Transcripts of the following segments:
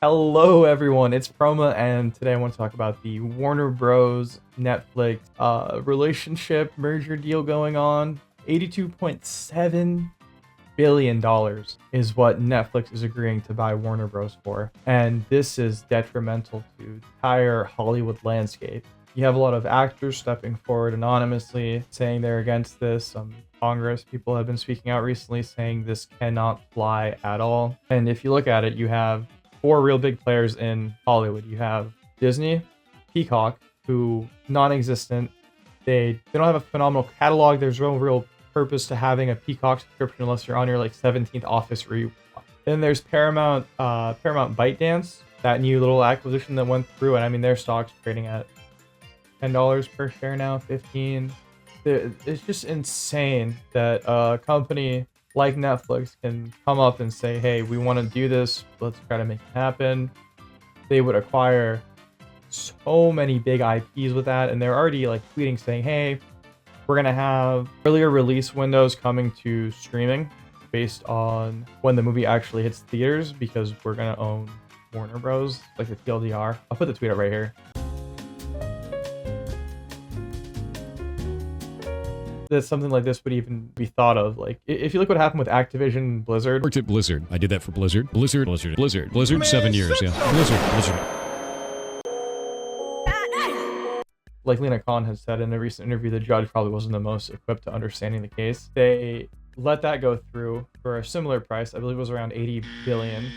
Hello everyone, it's Proma, and today I want to talk about the Warner Bros. Netflix relationship merger deal going on. $82.7 billion is what Netflix is agreeing to buy Warner Bros. For, and this is detrimental to the entire Hollywood landscape. You have a lot of actors stepping forward anonymously saying they're against this. Some Congress people have been speaking out recently saying this cannot fly at all. And if you look at it, you have four real big players in Hollywood. You have Disney, Peacock, who non-existent. They don't have a phenomenal catalog. There's no real purpose to having a Peacock subscription unless you're on your like 17th office rewatch. Then there's Paramount ByteDance, that new little acquisition that went through, and I mean their stock's trading at $10 per share now, 15. It's just insane that a company like Netflix can come up and say, hey, we want to do this, let's try to make it happen. They would acquire so many big IPs with that, and they're already like tweeting saying, hey, we're gonna have earlier release windows coming to streaming based on when the movie actually hits theaters, because we're gonna own Warner Bros, like the TLDR. I'll put the tweet up right here. That something like this would even be thought of. Like, if you look what happened with Activision Blizzard. Worked at Blizzard. I did that for Blizzard. Blizzard, 7 years, yeah. Blizzard. Like Lena Khan has said in a recent interview, the judge probably wasn't the most equipped to understanding the case. They let that go through for a similar price. I believe it was around 80 billion.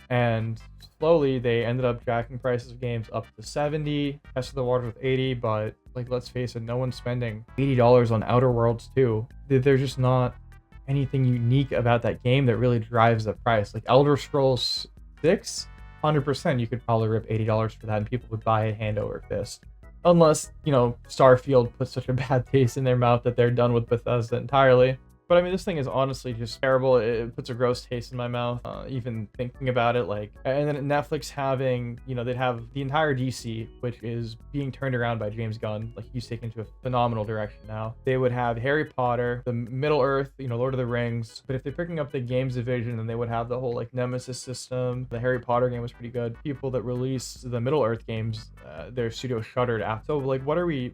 And slowly they ended up jacking prices of games up to 70, tested the water with 80, but like, let's face it, no one's spending $80 on Outer Worlds 2. There's just not anything unique about that game that really drives the price. Like Elder Scrolls 6, 100% you could probably rip $80 for that and people would buy it hand over fist. Unless, you know, Starfield puts such a bad taste in their mouth that they're done with Bethesda entirely. But I mean, this thing is honestly just terrible. It puts a gross taste in my mouth, even thinking about it. Like, and then Netflix having, you know, they'd have the entire DC, which is being turned around by James Gunn. Like, he's taken to a phenomenal direction now. They would have Harry Potter, the Middle Earth, you know, Lord of the Rings. But if they're picking up the games division, then they would have the whole like Nemesis system. The Harry Potter game was pretty good. People that released the Middle Earth games, their studio shuttered after. So like, what are we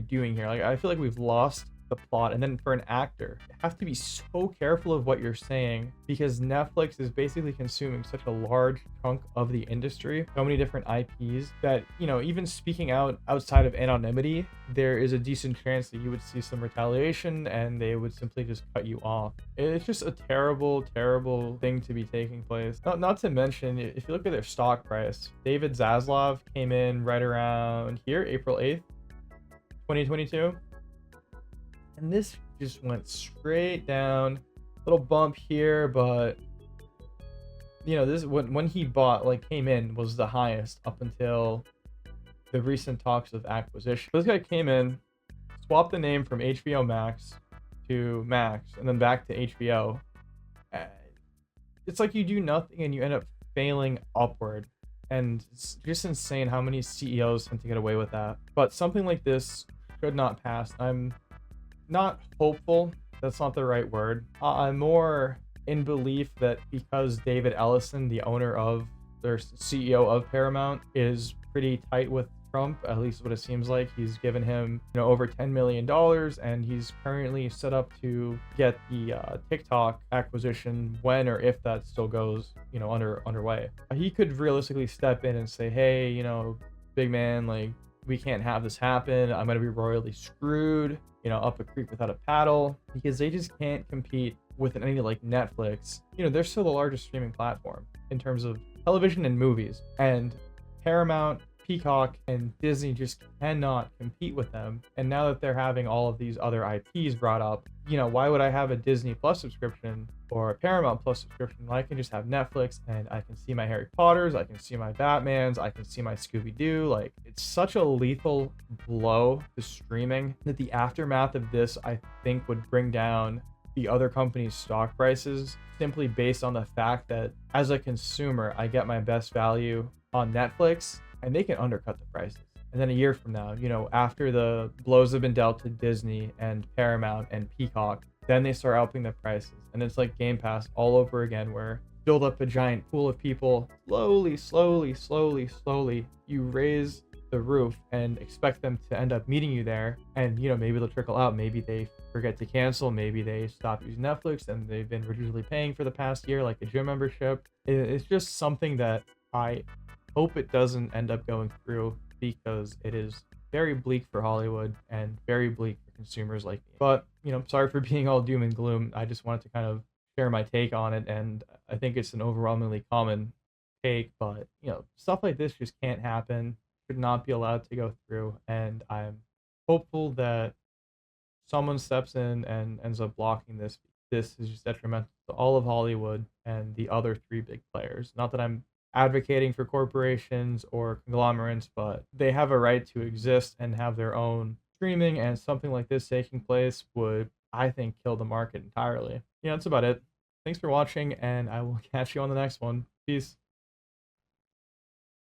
doing here? Like, I feel like we've lost the plot. And then for an actor, you have to be so careful of what you're saying, because Netflix is basically consuming such a large chunk of the industry, so many different IPs, that, you know, even speaking out outside of anonymity, there is a decent chance that you would see some retaliation and they would simply just cut you off. It's just a terrible thing to be taking place. Not to mention, if you look at their stock price, David Zaslav came in right around here, April 8th, 2022. And this just went straight down, little bump here, but you know, this when he bought, like, came in, was the highest up until the recent talks of acquisition. This guy came in, swapped the name from HBO Max to Max, and then back to HBO. It's like you do nothing and you end up failing upward. And it's just insane how many CEOs tend to get away with that. But something like this should not pass. I'm not hopeful, that's not the right word. I'm more in belief that because David Ellison, the owner of, their CEO of Paramount, is pretty tight with Trump, at least what it seems like. He's given him, you know, over $10 million, and he's currently set up to get the TikTok acquisition when or if that still goes, you know, underway. He could realistically step in and say, hey, you know, big man, like, we can't have this happen. I'm gonna be royally screwed, you know, up a creek without a paddle, because they just can't compete with any like Netflix. You know, they're still the largest streaming platform in terms of television and movies, and Paramount, Peacock, and Disney just cannot compete with them. And now that they're having all of these other IPs brought up, you know, why would I have a Disney Plus subscription or a Paramount Plus subscription when I can just have Netflix and I can see my Harry Potters, I can see my Batmans, I can see my Scooby-Doo? Like, it's such a lethal blow to streaming that the aftermath of this, I think, would bring down the other companies' stock prices, simply based on the fact that as a consumer, I get my best value on Netflix and they can undercut the prices. And then a year from now, you know, after the blows have been dealt to Disney and Paramount and Peacock, then they start upping the prices. And it's like Game Pass all over again, where build up a giant pool of people. Slowly, you raise the roof and expect them to end up meeting you there. And, you know, maybe they'll trickle out. Maybe they forget to cancel. Maybe they stop using Netflix and they've been religiously paying for the past year, like a gym membership. It's just something that I hope it doesn't end up going through, because it is very bleak for Hollywood and very bleak for consumers like me. But, you know, sorry for being all doom and gloom. I just wanted to kind of share my take on it, and I think it's an overwhelmingly common take, but, you know, stuff like this just can't happen, should not be allowed to go through, and I'm hopeful that someone steps in and ends up blocking this. This is just detrimental to all of Hollywood and the other three big players. Not that I'm advocating for corporations or conglomerates, but they have a right to exist and have their own streaming, and something like this taking place would, I think, kill the market entirely. Yeah, that's about it. Thanks for watching, and I will catch you on the next one. Peace.